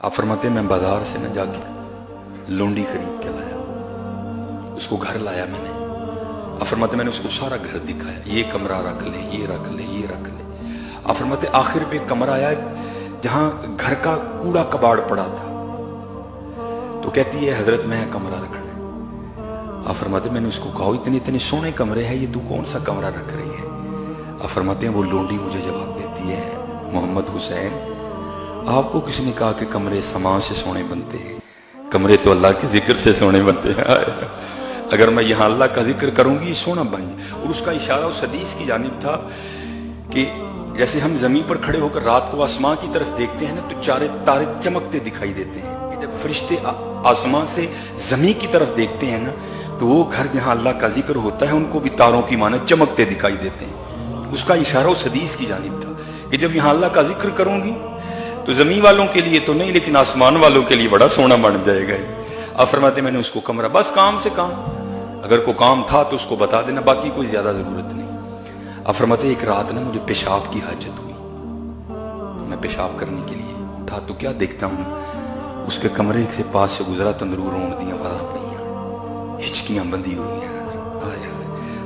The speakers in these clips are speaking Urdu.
آپ فرماتے ہیں میں بازار سے نہ جا کے لونڈی خرید کے لایا، اس کو گھر لایا میں نے۔ آپ فرماتے میں نے اس کو سارا گھر دکھایا، یہ کمرہ رکھ لے، یہ رکھ لے، یہ رکھ لے۔ آپ فرماتے آخر پہ کمرہ آیا جہاں گھر کا کوڑا کباڑ پڑا تھا، تو کہتی ہے حضرت میں کمرہ رکھنا ہے۔ آپ فرماتے میں نے اس کو کہا اتنے سونے کمرے ہیں، یہ تو کون سا کمرہ رکھ رہی ہے؟ آپ فرماتے ہیں وہ لونڈی مجھے جواب دیتی ہے محمد حسین آپ کو کس نے کہا کہ کمرے سامان سے سونے بنتے ہیں؟ کمرے تو اللہ کے ذکر سے سونے بنتے ہیں۔ اگر میں یہاں اللہ کا ذکر کروں گی سونا بن جائے۔ اور اس کا اشارہ اس حدیث کی جانب تھا کہ جیسے ہم زمین پر کھڑے ہو کر رات کو آسمان کی طرف دیکھتے ہیں نا تو چارے تارے چمکتے دکھائی دیتے ہیں، کہ جب فرشتے آسمان سے زمین کی طرف دیکھتے ہیں نا تو وہ گھر جہاں اللہ کا ذکر ہوتا ہے ان کو بھی تاروں کی مانند چمکتے دکھائی دیتے ہیں۔ اس کا اشارہ اس حدیث کی جانب تھا کہ جب یہاں اللہ کا ذکر کروں گی تو زمین والوں کے لیے تو نہیں لیکن آسمان والوں کے لیے بڑا سونا بن جائے گا۔ آپ فرماتے میں نے اس کو کمرہ، بس کام سے کام، اگر کوئی کام تھا تو اس کو بتا دینا، باقی کوئی زیادہ ضرورت نہیں۔ آپ فرماتے ایک رات نا مجھے پیشاب کی حاجت ہوئی، میں پیشاب کرنے کے لیے اٹھا تو کیا دیکھتا ہوں اس کے کمرے کے پاس سے گزرا تندرور رونڈیاں بازا پڑی ہیں، ہچکیاں بندھی ہوئی ہیں،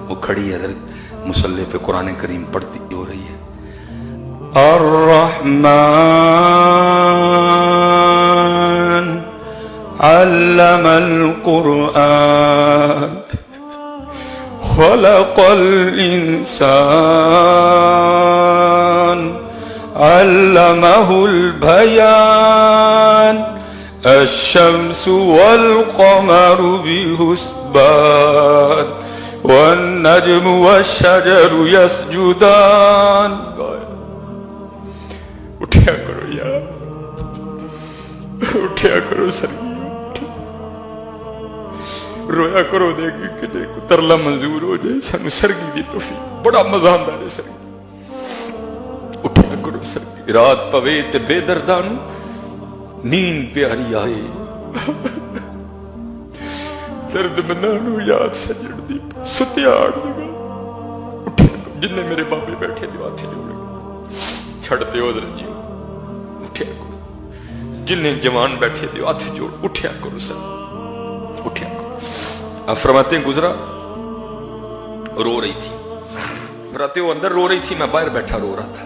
وہ کھڑی حضرت مصلی پہ قرآن کریم پڑھتی ہو رہی ہے، الرحمن علم القرآن خلق الانسان علمہ البیان الشمس والقمر بحسبان والنجم والشجر يسجدان۔ اٹھیا کرو یار، اٹھیا کرو سرگی، رویا کرو دے گی کہ دیکھو ترلا منظور ہو جائے سانو سرگی دی توفیق، بڑا مزہ آندا ہے سرگی۔ اٹھیا کرو سرگی، رات پوے تے بے دردان نیند پیاری آئے، درد منانو یاد سجڑ دی ستیا آڑ دے، اٹھیا کرو جن نے میرے بابے بیٹھے دی ہاتھ جوڑے چھڑتے ہو در جیو، اٹھیا کرو جن نے جوان بیٹھے دی ہاتھ جوڑ، اٹھیا کرو سر، اٹھیا کرو۔ آپ فرماتے ہیں گزرا رو رہی تھی، فرماتے وہ اندر رو رہی تھی، میں باہر بیٹھا رو رہا تھا،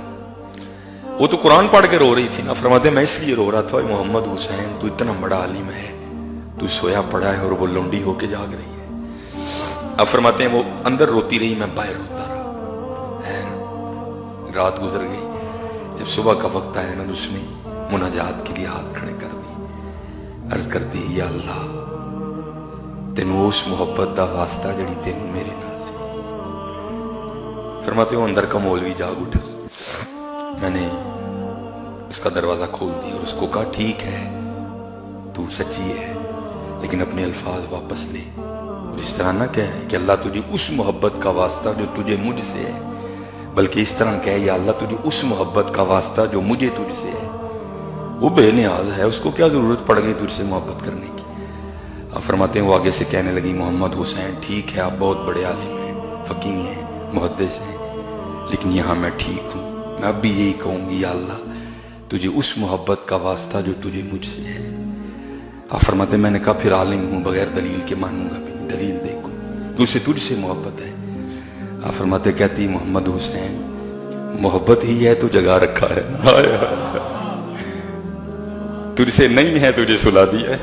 وہ تو قرآن پڑھ کے رو رہی تھی نا۔ فرماتے ہیں میں اس لیے رو رہا تھا محمد حسین تو اتنا بڑا عالم ہے، تو سویا پڑا ہے اور وہ لونڈی ہو کے جاگ رہی ہے۔ اب فرماتے ہیں وہ اندر روتی رہی، میں باہر روتا رہا، رات گزر گئی۔ جب صبح کا وقت آیا نا تو اس نے مناجات کے لیے ہاتھ کھڑے کر دی، عرض کرتی یا اللہ تینوں اس محبت دا واسطہ جڑی تینوں میرے نال ہے۔ فرماتے ہو اندر کا مولوی جاگ اٹھا، میں نے اس کا دروازہ کھول دیا اور اس کو کہا ٹھیک ہے تو سچی ہے لیکن اپنے الفاظ واپس لے، اور اس طرح نہ کہے کہ اللہ تجھے اس محبت کا واسطہ جو تجھے مجھ سے ہے، بلکہ اس طرح کہے یا اللہ تجھے اس محبت کا واسطہ جو مجھے تجھ سے ہے۔ وہ بے نیاز ہے، اس کو کیا ضرورت پڑ گئی تجھ سے محبت کرنے کی؟ آپ فرماتے ہیں وہ آگے سے کہنے لگی محمد حسین ٹھیک ہے آپ بہت بڑے عالم ہیں، فقیہ ہیں، محدث ہیں، لیکن یہاں میں ٹھیک ہوں، میں اب بھی یہی کہوں گی یا اللہ تجھے اس محبت کا واسطہ جو تجھے مجھ سے ہے۔ آپ فرماتے ہیں میں نے کہا پھر عالم ہوں بغیر دلیل کے مانوں گا بھی نہیں، دلیل دیکھو تو اسے تجھ سے محبت ہے۔ آپ فرماتے کہتی محمد حسین محبت ہی ہے تو جگہ رکھا ہے، تجھ سے نہیں ہے تجھے سلا دیا ہے۔